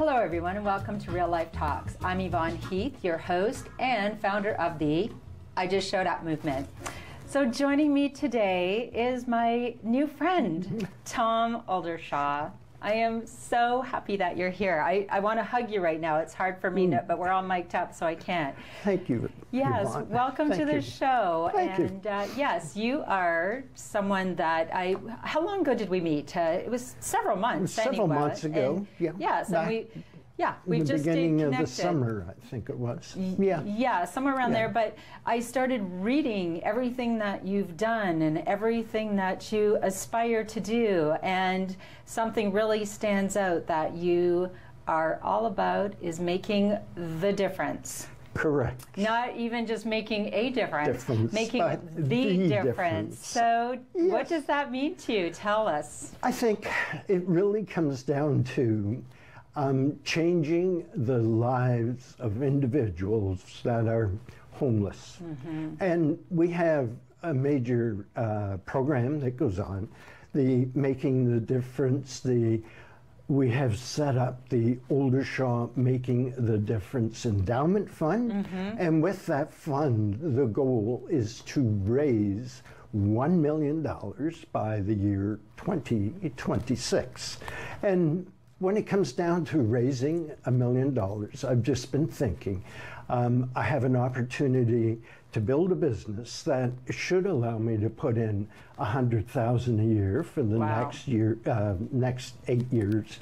Hello everyone and welcome to Real Life Talks. I'm Yvonne Heath, your host and founder of the I Just Showed Up movement. So joining me today is my new friend, Tom Oldershaw. I am so happy that you're here. I want to hug you right now. It's hard for me, but we're all mic'd up, so I can't. Thank you. Yes, Yvonne. welcome to the show. Thank you. And yes, you are someone that how long ago did we meet? It was several months. Several months ago. And, yeah. Yes, and we've just stayed beginning connected. of the summer, I think it was. Yeah. Yeah, somewhere around there. But I started reading everything that you've done and everything that you aspire to do. And something really stands out that you are all about is making the difference. Correct. Not even just making a difference, making the the difference. difference. So Yes. what does that mean to you? Tell us. I think it really comes down to changing the lives of individuals that are homeless. Mm-hmm. And we have a major program that goes on, the Making the Difference. We have set up the Oldershaw Making the Difference Endowment Fund. Mm-hmm. And with that fund, the goal is to raise $1 million by the year 2026. And when it comes down to raising $1 million, I've just been thinking, I have an opportunity to build a business that should allow me to put in $100,000 a year for the next 8 years.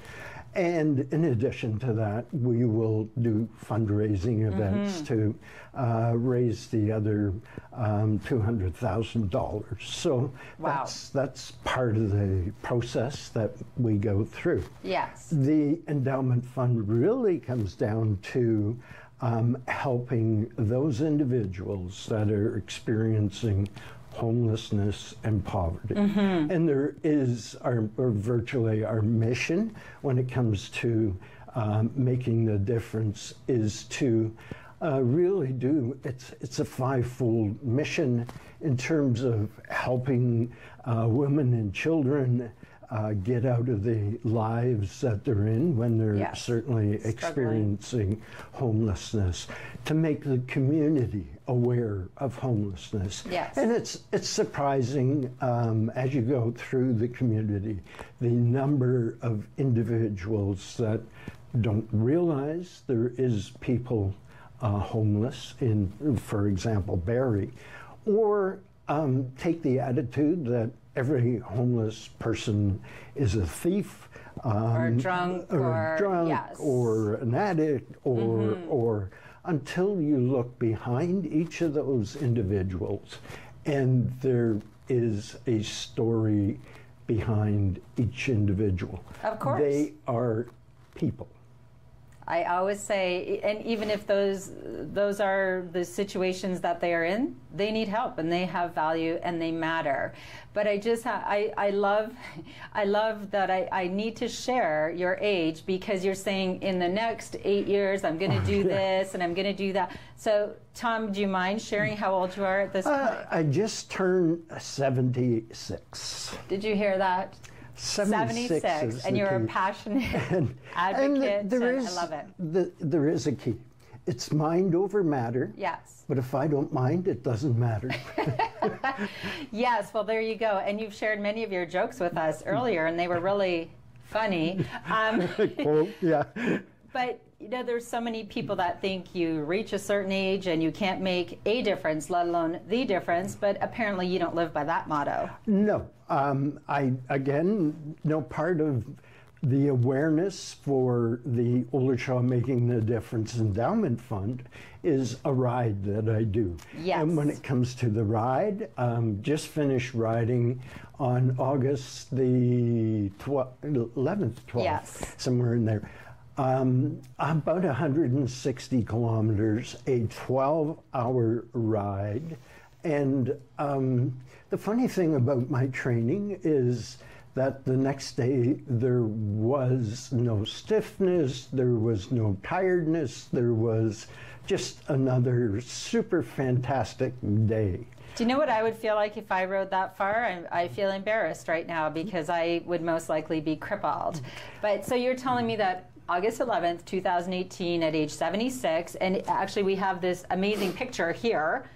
And in addition to that, we will do fundraising events to raise the other $200,000. So that's part of the process that we go through. Yes. The endowment fund really comes down to helping those individuals that are experiencing homelessness and poverty. And there is virtually our mission when it comes to making the difference is to really do, it's a five-fold mission in terms of helping women and children get out of the lives that they're in when they're certainly experiencing homelessness, to make the community aware of homelessness. Yes. And it's surprising as you go through the community, the number of individuals that don't realize there is people homeless in, for example, Barrie, or take the attitude that every homeless person is a thief, or drunk, or an addict, or until you look behind each of those individuals, and there is a story behind each individual. Of course. They are people. I always say, and even if those are the situations that they are in, they need help and they have value and they matter. But I love that I need to share your age, because you're saying in the next 8 years I'm going to do this and I'm going to do that. So Tom, do you mind sharing how old you are at this point? I just turned 76. Did you hear that? 76, and you're a passionate advocate, and I love it. There is a key. It's mind over matter. Yes. But if I don't mind, it doesn't matter. Yes, well, there you go. And you've shared many of your jokes with us earlier, and they were really funny. Quote, yeah. But, you know, there's so many people that think you reach a certain age and you can't make a difference, let alone the difference, but apparently you don't live by that motto. No. Part of the awareness for the Oldershaw Making the Difference Endowment Fund is a ride that I do. Yes. And when it comes to the ride, just finished riding on August the 11th, 12th, somewhere in there. About 160 kilometers, a 12-hour ride. And the funny thing about my training is that the next day there was no stiffness, there was no tiredness, there was just another super fantastic day. Do you know what I would feel like if I rode that far? I feel embarrassed right now because I would most likely be crippled. But so you're telling me that August 11th, 2018 at age 76, and actually we have this amazing picture here.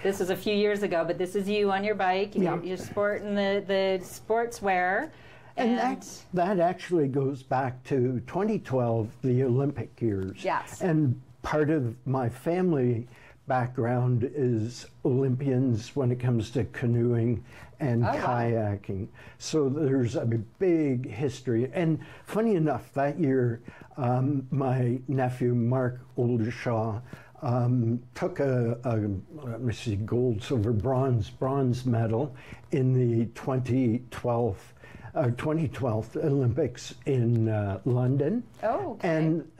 This was a few years ago, but this is you on your bike. You're sporting the sportswear. And that actually goes back to 2012, the Olympic years. Yes. And part of my family background is Olympians when it comes to canoeing and kayaking. Wow. So there's a big history. And funny enough, that year, my nephew, Mark Oldershaw, took a let me see, gold, silver, bronze medal in the 2012 Olympics in London. Oh, okay. And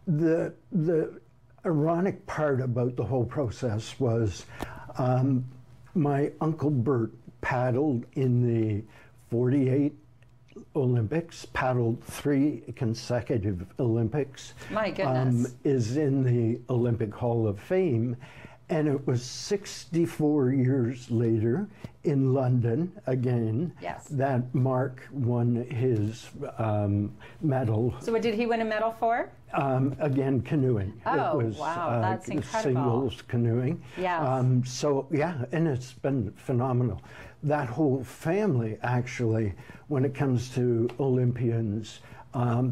the ironic part about the whole process was my Uncle Bert paddled in the 48 Olympics, paddled 3 consecutive Olympics. My goodness. Is in the Olympic Hall of Fame. And it was 64 years later in London again that Mark won his medal. So what did he win a medal for? Again, canoeing. Oh, it was, wow, that's incredible. Singles canoeing. Yeah. So yeah, and it's been phenomenal. That whole family, actually, when it comes to Olympians,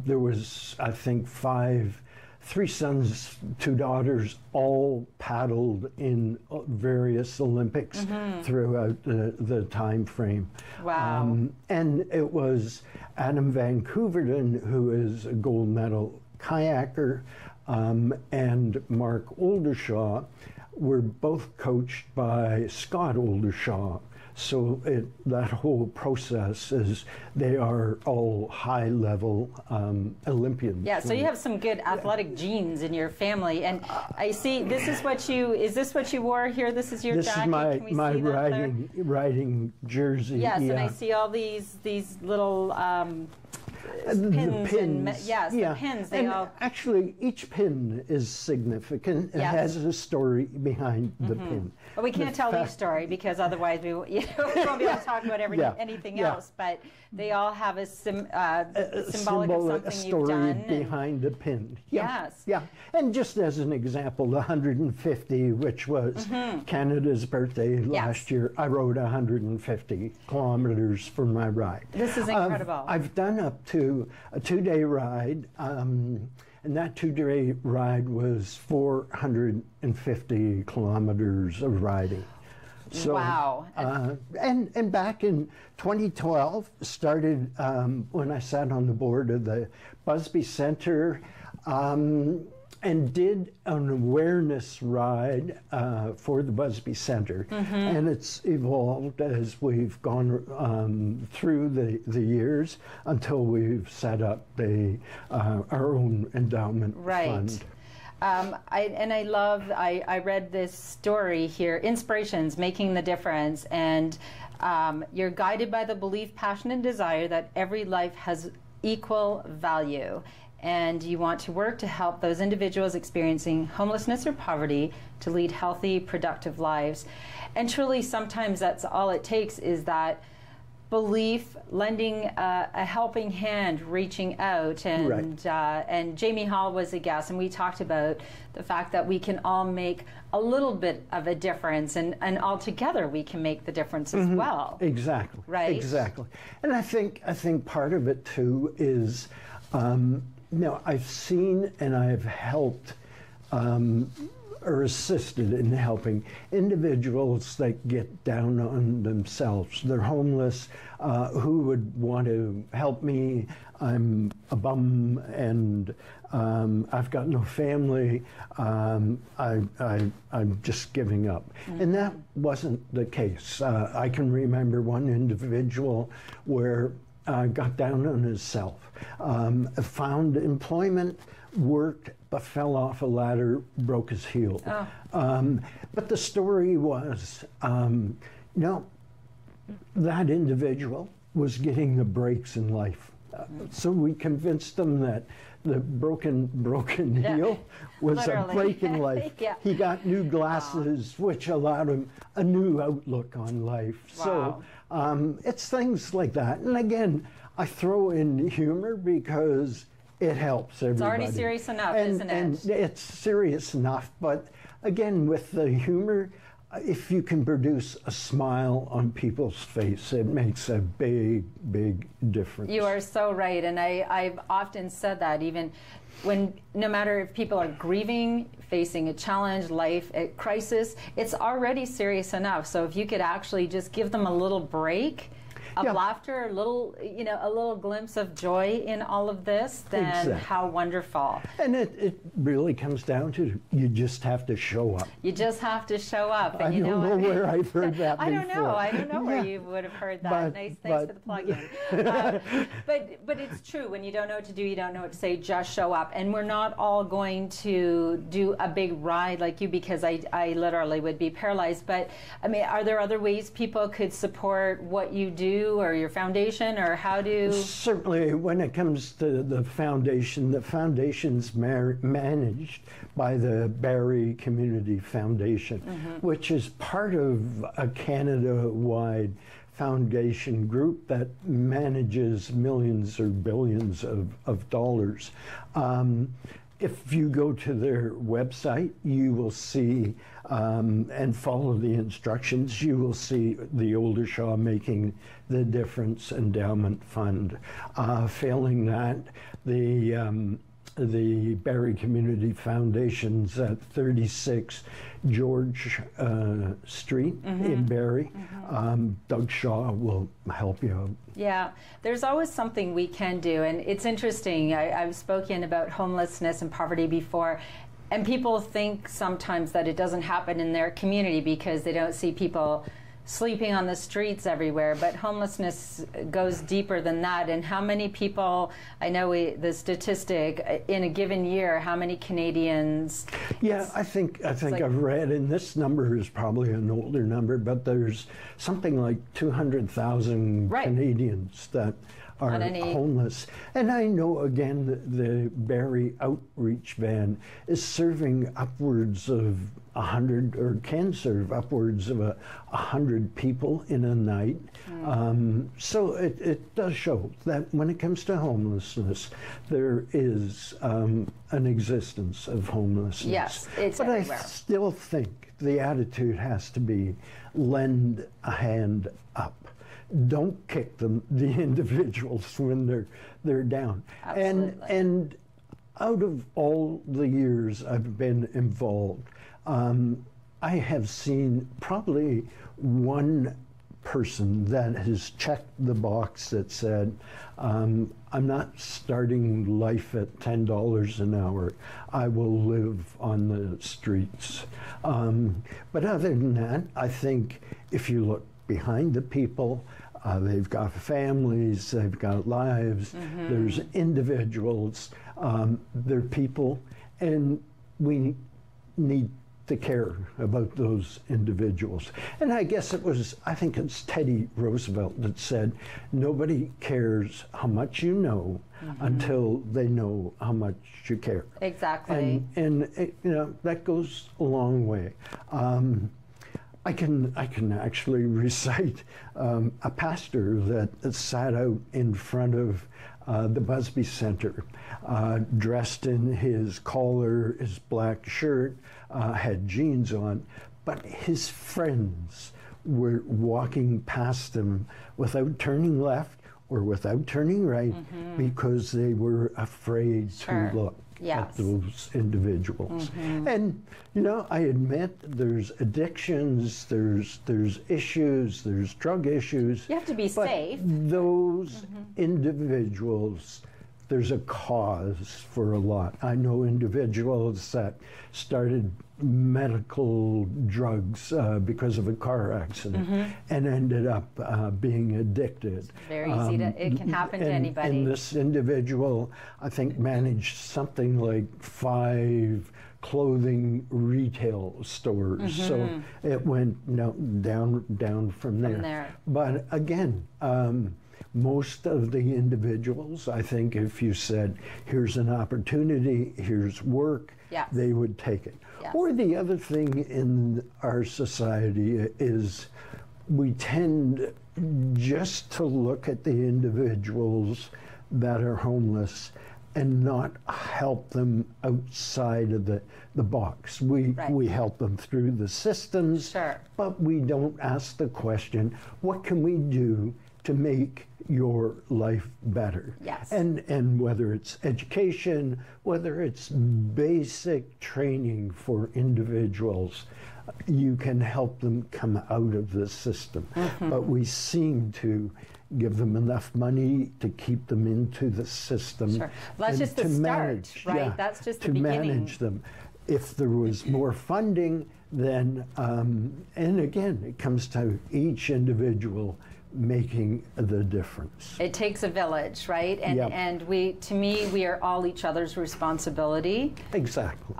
there was, I think, 3 sons, 2 daughters, all paddled in various Olympics throughout the time frame. Wow. And it was Adam Van Couverden, who is a gold medal kayaker, and Mark Oldershaw were both coached by Scott Oldershaw. So that whole process is, they are all high-level Olympians. Yeah, so you have some good athletic genes in your family. And I see, this is what is this what you wore here? This is your jacket? This is my riding jersey. Yes, yeah. And I see all these little pins. The pins. Actually, each pin is significant. It has a story behind the pin. But we can't tell each story because otherwise we won't be able to talk about anything else. But they all have a symbolic of something you've done. Behind the pin. Yes. Yeah. And just as an example, the 150, which was Canada's birthday last year, I rode 150 kilometers for my ride. This is incredible. I've done up to a 2-day ride, and that 2-day ride was 450 kilometers of riding. So, wow. And back in 2012, started when I sat on the board of the Busby Center, and did an awareness ride for the Busby Center. And it's evolved as we've gone through the years until we've set up our own endowment fund. I read this story here, Inspirations, Making the Difference, and you're guided by the belief, passion, and desire that every life has equal value. And you want to work to help those individuals experiencing homelessness or poverty to lead healthy, productive lives. And truly, sometimes that's all it takes, is that belief, lending a helping hand, reaching out. And and Jamie Hall was a guest, and we talked about the fact that we can all make a little bit of a difference, and all together we can make the difference as well. Exactly. Right. Exactly. And I think part of it too is, I've seen and I've helped or assisted in helping individuals that get down on themselves. They're homeless, who would want to help me. I'm a bum and I've got no family. I'm just giving up. And that wasn't the case. I can remember one individual where got down on himself, found employment, worked, but fell off a ladder, broke his heel. But the story was, that individual was getting the breaks in life. So we convinced them that the broken heel was Literally. a break in life. Yeah. He got new glasses, which allowed him a new outlook on life. Wow. So it's things like that. And again, I throw in humor because it helps everybody. It's already serious enough, isn't it? And it's serious enough, but again, with the humor, if you can produce a smile on people's face, it makes a big, big difference. You are so right, and I've often said that even when, no matter if people are grieving, facing a challenge, life, a crisis, it's already serious enough. So if you could actually just give them a little break of laughter, a little glimpse of joy in all of this, then Exactly. how wonderful. And it really comes down to you just have to show up. You just have to show up. And I don't know where I've heard that before. I don't know where you would have heard that. Thanks for the plug-in. But it's true. When you don't know what to do, you don't know what to say, just show up. And we're not all going to do a big ride like you, because I literally would be paralyzed. But I mean, are there other ways people could support what you do, or your foundation, or how do? Certainly, when it comes to the foundation's managed by the Barrie Community Foundation, which is part of a Canada-wide foundation group that manages millions or billions of dollars. If you go to their website, you will see and follow the instructions, you will see the Oldershaw Making the Difference Endowment Fund. Failing that, the Barrie Community Foundation's at 36 George Street in Barrie. Doug Shaw will help you out. Yeah, there's always something we can do, and it's interesting. I've spoken about homelessness and poverty before, and people think sometimes that it doesn't happen in their community because they don't see people sleeping on the streets everywhere, but homelessness goes deeper than that. And how many people, I know the statistic, in a given year, how many Canadians? Yeah, I think like, I've read, and this number is probably an older number, but there's something like 200,000 Canadians that are homeless. And I know, again, the Barrie Outreach Van is serving upwards of 100, or can serve upwards of 100 people in a night. So it does show that when it comes to homelessness, there is an existence of homelessness. Yes, it's but everywhere. I still think the attitude has to be lend a hand up. Don't kick them, the individuals, when they're down. Absolutely. And out of all the years I've been involved, I have seen probably one person that has checked the box that said, I'm not starting life at $10 an hour. I will live on the streets. But other than that, I think if you look behind the people, they've got families, they've got lives, there's individuals, they're people, and we need to care about those individuals. And I guess I think it's Teddy Roosevelt that said, nobody cares how much you know until they know how much you care. Exactly. And it, that goes a long way. I can actually recite a pastor that sat out in front of the Busby Center, dressed in his collar, his black shirt, had jeans on, but his friends were walking past him without turning left or without turning right because they were afraid to look at those individuals. And I admit there's addictions, there's issues, there's drug issues. You have to be safe. Those individuals, there's a cause for a lot. I know individuals that started medical drugs because of a car accident and ended up being addicted. It's very easy it can happen to anybody. And this individual, I think, managed something like 5 clothing retail stores. So it went down from there. But again, most of the individuals, I think if you said, here's an opportunity, here's work, they would take it. Or the other thing in our society is we tend just to look at the individuals that are homeless and not help them outside of the box. We help them through the systems, but we don't ask the question, what can we do to make your life better? And whether it's education, whether it's basic training for individuals, you can help them come out of the system. But we seem to give them enough money to keep them into the system. That's just the start, right? That's just the beginning. To manage them. If there was more funding, then, and again, it comes to each individual making the difference. It takes a village, right? And to me, we are all each other's responsibility. Exactly.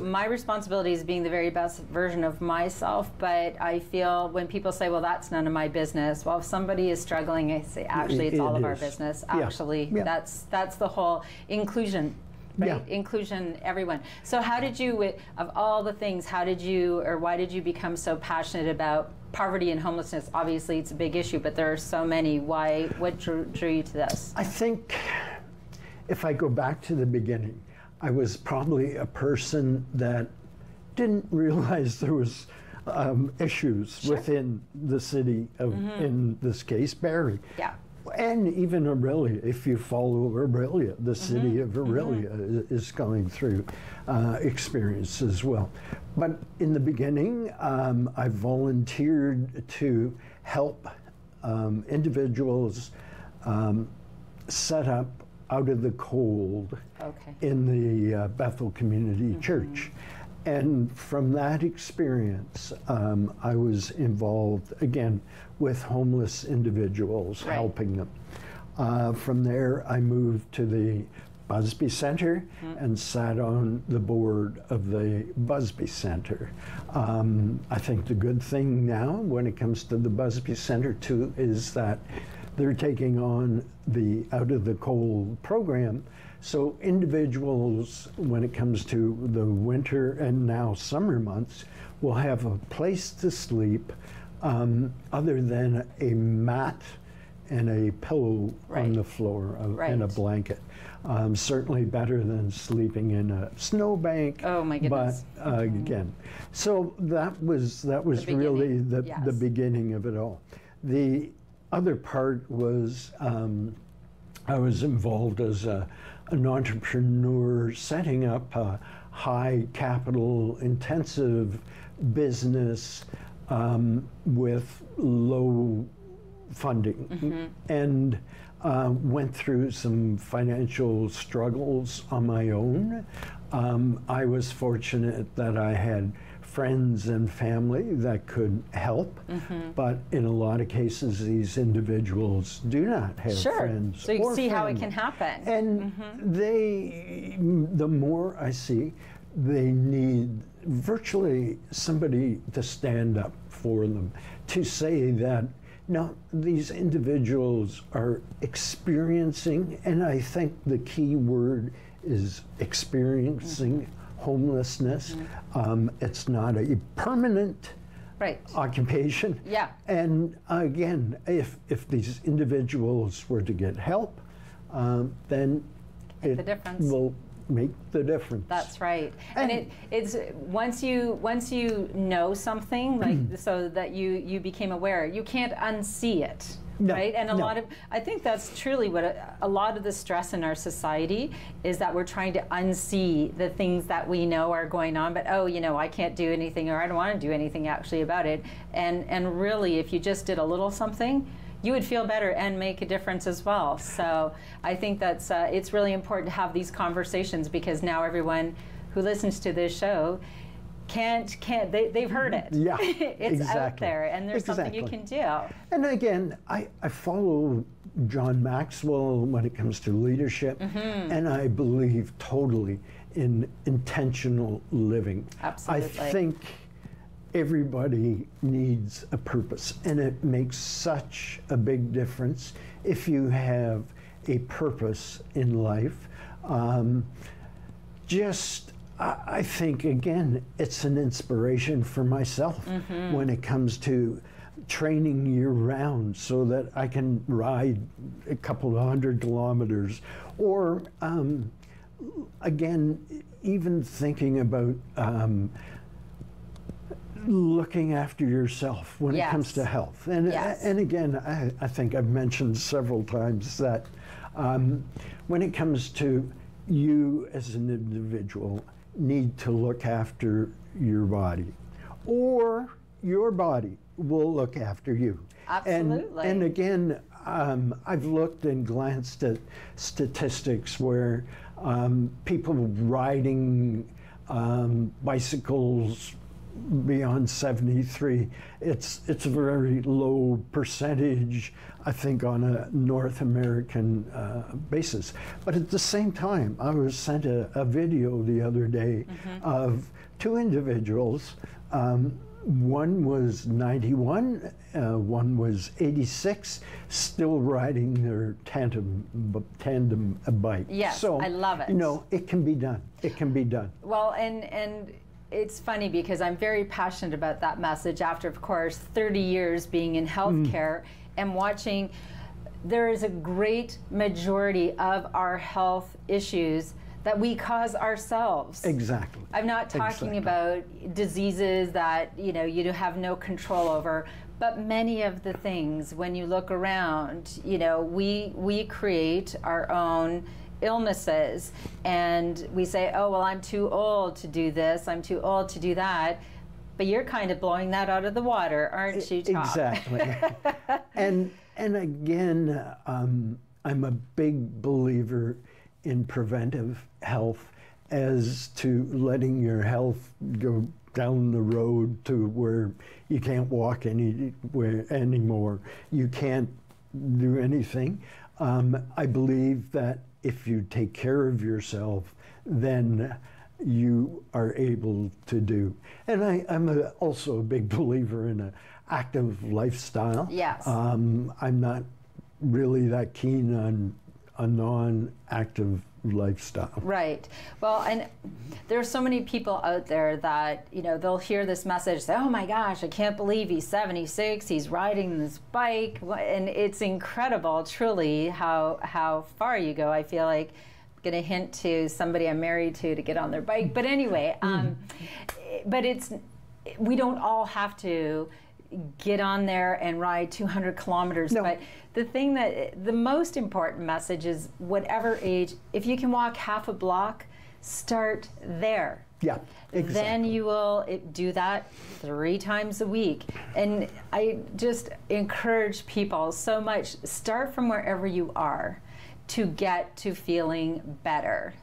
My responsibility is being the very best version of myself, but I feel when people say, well, that's none of my business, well, if somebody is struggling, I say, actually, it's all of our business. Actually, that's the whole inclusion. Right? Inclusion, everyone. So how did you, of all the things, how did you, or why did you become so passionate about poverty and homelessness? Obviously, it's a big issue, but there are so many. What drew you to this? I think if I go back to the beginning, I was probably a person that didn't realize there was issues within the city of, in this case, Barrie. And even Aurelia, if you follow Aurelia, the city of Aurelia is going through experience as well. But in the beginning, I volunteered to help individuals set up out of the cold in the Bethel Community Church. And from that experience, I was involved, again, with homeless individuals, helping them. From there, I moved to the Busby Center and sat on the board of the Busby Center. I think the good thing now, when it comes to the Busby Center, too, is that they're taking on the Out of the Cold program. So individuals, when it comes to the winter and now summer months, will have a place to sleep other than a mat and a pillow on the floor and a blanket. Certainly better than sleeping in a snowbank. Oh my goodness! But again, so that was really the beginning of it all. The other part was I was involved as an entrepreneur setting up a high capital intensive business with low funding and went through some financial struggles on my own. I was fortunate that I had friends and family that could help, but in a lot of cases these individuals do not have friends. So you see how it can happen. And the more I see, they need virtually somebody to stand up for them, to say that, no, these individuals are experiencing, and I think the key word is experiencing homelessness. It's not a permanent occupation. And again, if these individuals were to get help, then it will make the difference. That's right. And it's once you know something, like so that you became aware, you can't unsee it. Right? And I think that's truly what a lot of the stress in our society is, that we're trying to unsee the things that we know are going on, but I can't do anything, or I don't want to do anything actually about it. And really, if you just did a little something, you would feel better and make a difference as well. So I think that's it's really important to have these conversations, because now everyone who listens to this show they've heard it. It's out there, and there's something you can do. And again, I follow John Maxwell when it comes to leadership, and I believe totally in intentional living. Absolutely. I think everybody needs a purpose, and it makes such a big difference if you have a purpose in life. I think, again, it's an inspiration for myself when it comes to training year-round so that I can ride a couple of 100 kilometers, or again, even thinking about looking after yourself when it comes to health. And, and again, I think I've mentioned several times that when it comes to you as an individual need to look after your body, or your body will look after you. Absolutely. And again, I've looked and glanced at statistics where people riding bicycles beyond 73, it's a very low percentage, I think, on a North American basis. But at the same time, I was sent a video the other day of two individuals. One was 91, one was 86, still riding their tandem bike. Yes, so, I love it. You know, it can be done. It can be done. Well, and it's funny because I'm very passionate about that message after, of course, 30 years being in healthcare and watching. There is a great majority of our health issues that we cause ourselves. Exactly. I'm not talking about diseases that you have no control over, but many of the things, when you look around, we create our own illnesses, and we say, oh, well, I'm too old to do this, I'm too old to do that, but you're kind of blowing that out of the water, aren't you, Tom? Exactly. and again, I'm a big believer in preventive health as to letting your health go down the road to where you can't walk anywhere anymore, you can't do anything. I believe that if you take care of yourself, then you are able to do. And I'm also a big believer in an active lifestyle. Yes. I'm not really that keen on a non-active lifestyle. Right. Well, and there's so many people out there that, they'll hear this message, say, oh my gosh, I can't believe he's 76, he's riding this bike. And it's incredible, truly, how far you go. I feel like I'm going to hint to somebody I'm married to get on their bike. But anyway, but we don't all have to get on there and ride 200 kilometers. No. But the most important message is, whatever age, if you can walk half a block, start there. Yeah, exactly. Then you will do that 3 times a week. And I just encourage people so much, start from wherever you are to get to feeling better.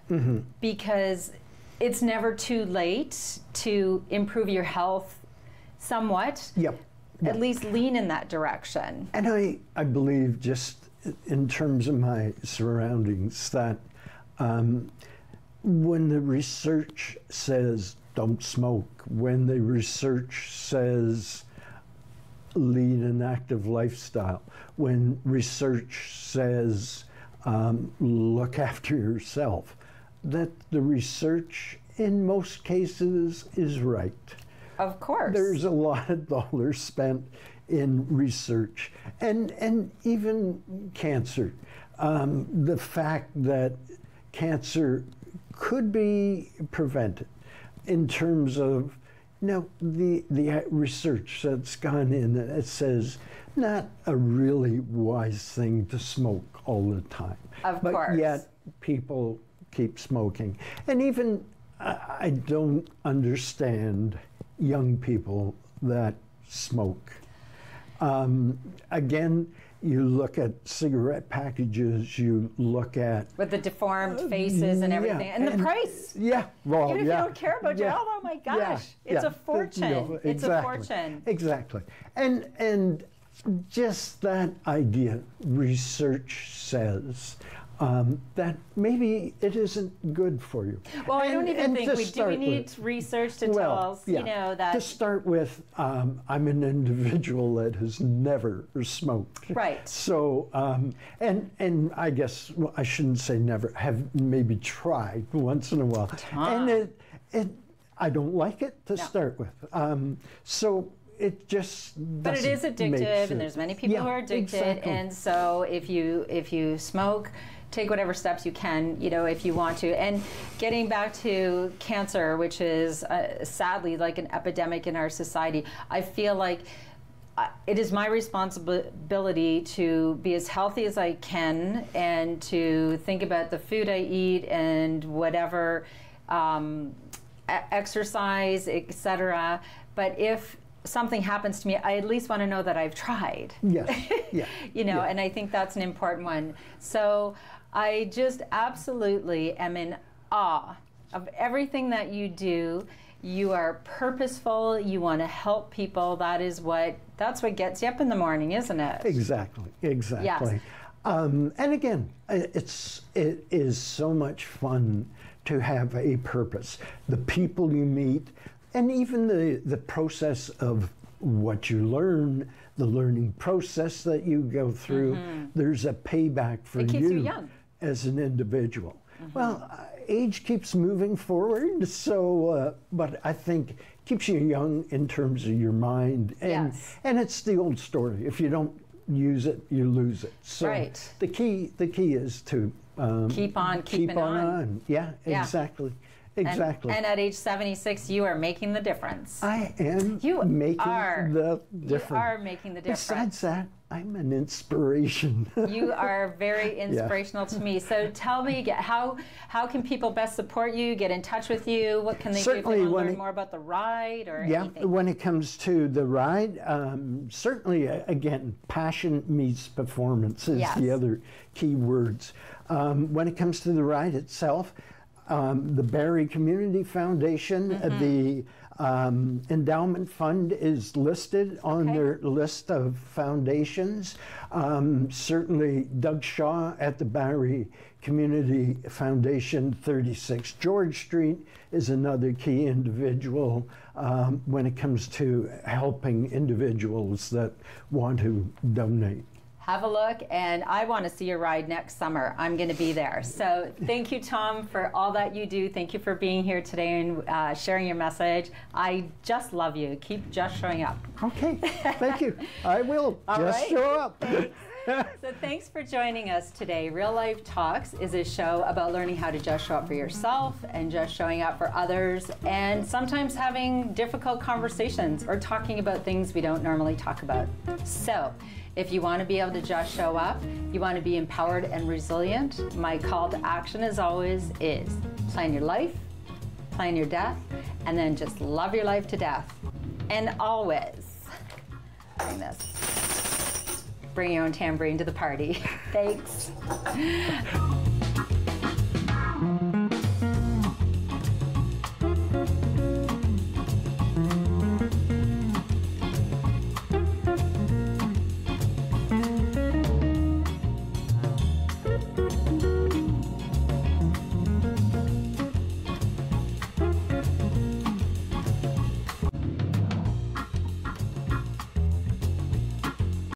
Because it's never too late to improve your health somewhat. Yep. At least lean in that direction. And I believe, just in terms of my surroundings, that when the research says don't smoke, when the research says lead an active lifestyle, when research says look after yourself, that the research in most cases is right. Of course. There's a lot of dollars spent in research, and even cancer. The fact that cancer could be prevented in terms of the research that's gone in, it says not a really wise thing to smoke all the time. Of but course. Yet people keep smoking. And even I don't understand young people that smoke. Again, you look at cigarette packages, you look at... with the deformed faces and everything, and the price. Yeah, well, even if you don't care about your health, oh my gosh, it's a fortune. Exactly, it's a fortune. Exactly. And just that idea, research says, that maybe it isn't good for you. Well, I don't even think we need with, research to tell us, yeah, you know, that. To start with, I'm an individual that has never smoked. Right. So, and I guess, well, I shouldn't say never, have maybe tried once in a while. And I don't like it to start with. So it just But it is addictive, and there's many people who are addicted, exactly. and so if you smoke, take whatever steps you can, you know, if you want to. And getting back to cancer, which is sadly like an epidemic in our society, I feel like it is my responsibility to be as healthy as I can and to think about the food I eat and whatever exercise, etc. But if something happens to me, I at least want to know that I've tried. Yes. Yeah. You know, and I think that's an important one. So I just absolutely am in awe of everything that you do. You are purposeful. You want to help people. That's what gets you up in the morning, isn't it? Exactly. Exactly. Yes. And again, it is so much fun to have a purpose. The people you meet, and even the process of what you learn, the learning process that you go through, there's a payback for it keeps you young as an individual. Well, age keeps moving forward, so, but I think keeps you young in terms of your mind. And, and it's the old story. If you don't use it, you lose it. So the key is to keep on keeping on. Yeah, exactly. Exactly. And at age 76, you are making the difference. I am making the difference. You are making the difference. Besides that, I'm an inspiration. You are very inspirational to me. So tell me, how can people best support you, get in touch with you? What can they do if they want to learn more about the ride or anything? When it comes to the ride, certainly, again, passion meets performance is the other key words. When it comes to the ride itself, the Barrie Community Foundation, the endowment fund is listed on their list of foundations. Certainly Doug Shaw at the Barrie Community Foundation, 36 George Street, is another key individual when it comes to helping individuals that want to donate. Have a look, and I want to see your ride next summer. I'm going to be there. So thank you, Tom, for all that you do. Thank you for being here today and sharing your message. I just love you. Keep just showing up. Okay, thank you. I will just show up. Thanks. So thanks for joining us today. Real Life Talks is a show about learning how to just show up for yourself and just showing up for others, and sometimes having difficult conversations or talking about things we don't normally talk about. So if you want to be able to just show up, you want to be empowered and resilient, my call to action as always is plan your life, plan your death, and then just love your life to death. And always bring your own tambourine to the party. Thanks.